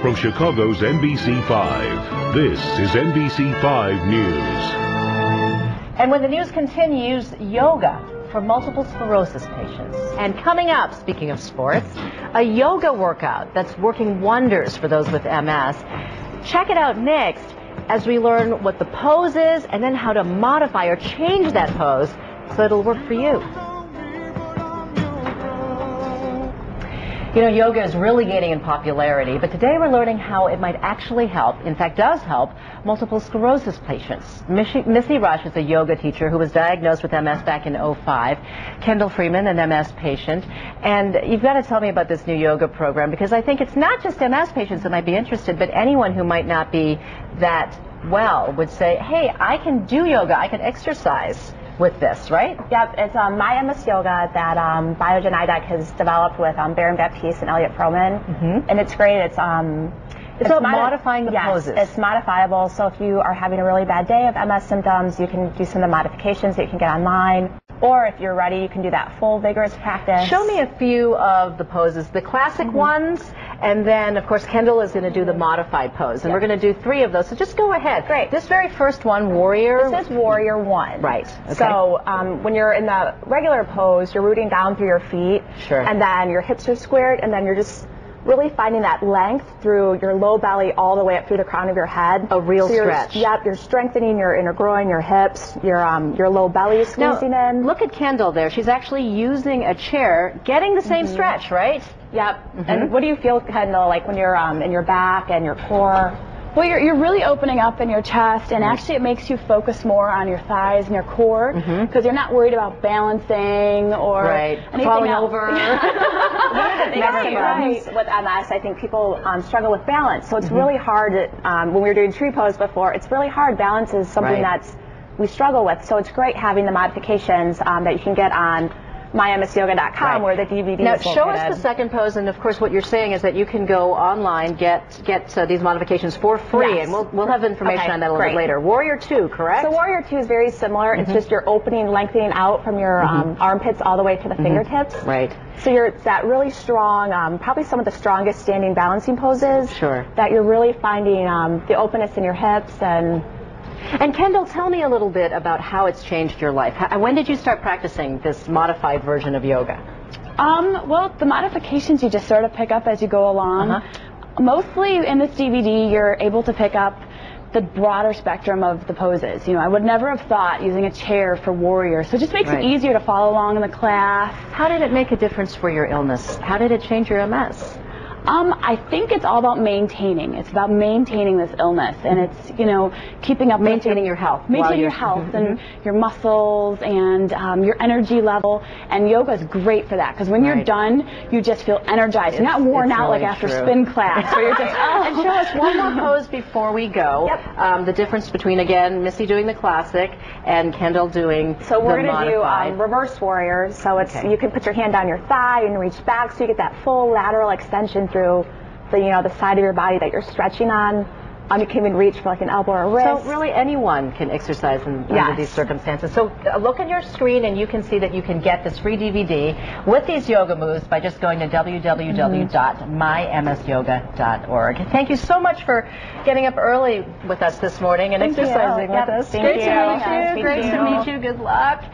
from Chicago's NBC5. This is NBC5 News. And when the news continues, yoga for multiple sclerosis patients. And coming up, speaking of sports, a yoga workout that's working wonders for those with MS. Check it out next as we learn what the pose is and then how to modify or change that pose so it'll work for you. You know, yoga is really gaining in popularity, but today we're learning how it might actually help, in fact does help, multiple sclerosis patients. Missy Rush is a yoga teacher who was diagnosed with MS back in '05. Kendall Freeman, an MS patient. And you've got to tell me about this new yoga program, because I think it's not just MS patients that might be interested, but anyone who might not be that well would say, hey, I can do yoga, I can exercise with this, right? Yep, it's My MS Yoga that Biogen has developed with Baron Baptiste and Elliot Freeman, and it's great. It's about modifying the poses. It's modifiable, so if you are having a really bad day of MS symptoms, you can do some of the modifications that you can get online. Or if you're ready, you can do that full vigorous practice. Show me a few of the poses, the classic ones, and then, of course, Kendall is going to do the modified pose. And we're going to do 3 of those, so just go ahead. Great. This very first one, Warrior. This is Warrior 1. Right. Okay. So when you're in the regular pose, you're rooting down through your feet. Sure. And then your hips are squared, and then you're just really finding that length through your low belly all the way up through the crown of your head. A real stretch. Yep, you're strengthening your inner groin, your hips, your low belly is squeezing in. Look at Kendall there. She's actually using a chair, getting the same stretch, right? Yep. And what do you feel, Kendall, like when you're in your back and your core? Well, you're really opening up in your chest, and actually it makes you focus more on your thighs and your core, because you're not worried about balancing or anything falling else. over. One of the biggest problems with MS, I think people struggle with balance. So it's really hard, when we were doing tree pose before, it's really hard. Balance is something we struggle with. So it's great having the modifications that you can get on mymsyoga.com where the DVD now, is located. show us the second pose, and of course what you're saying is that you can go online, get these modifications for free, and we'll have information on that a little bit later. Warrior 2, correct? So Warrior 2 is very similar. It's just you're opening, lengthening out from your armpits all the way to the fingertips. Right. So it's that really strong, probably some of the strongest standing balancing poses. Sure. That you're really finding the openness in your hips And Kendall, tell me a little bit about how it's changed your life. When did you start practicing this modified version of yoga? Well, the modifications you just sort of pick up as you go along. Mostly in this DVD, you're able to pick up the broader spectrum of the poses. You know, I would never have thought using a chair for Warrior, so it just makes it easier to follow along in the class. How did it make a difference for your illness? How did it change your MS? I think it's all about maintaining. It's about maintaining this illness, and it's, you know, keeping up, maintaining your health, maintaining your health and your muscles and your energy level. And yoga is great for that, because when you're done, you just feel energized. You're not worn out like after spin class, where you're just. And show us one more pose before we go. The difference between, again, Missy doing the classic and Kendall doing So we're the going to modified. do reverse Warrior. So it's you can put your hand down your thigh and reach back, so you get that full lateral extension through the side of your body that you're stretching on. You can even reach for like an elbow or a wrist. So really anyone can exercise under these circumstances. So look at your screen and you can see that you can get this free DVD with these yoga moves by just going to www.mymsyoga.org. Thank you so much for getting up early with us this morning and exercising with us. Great to meet you. Great to meet you. Good luck.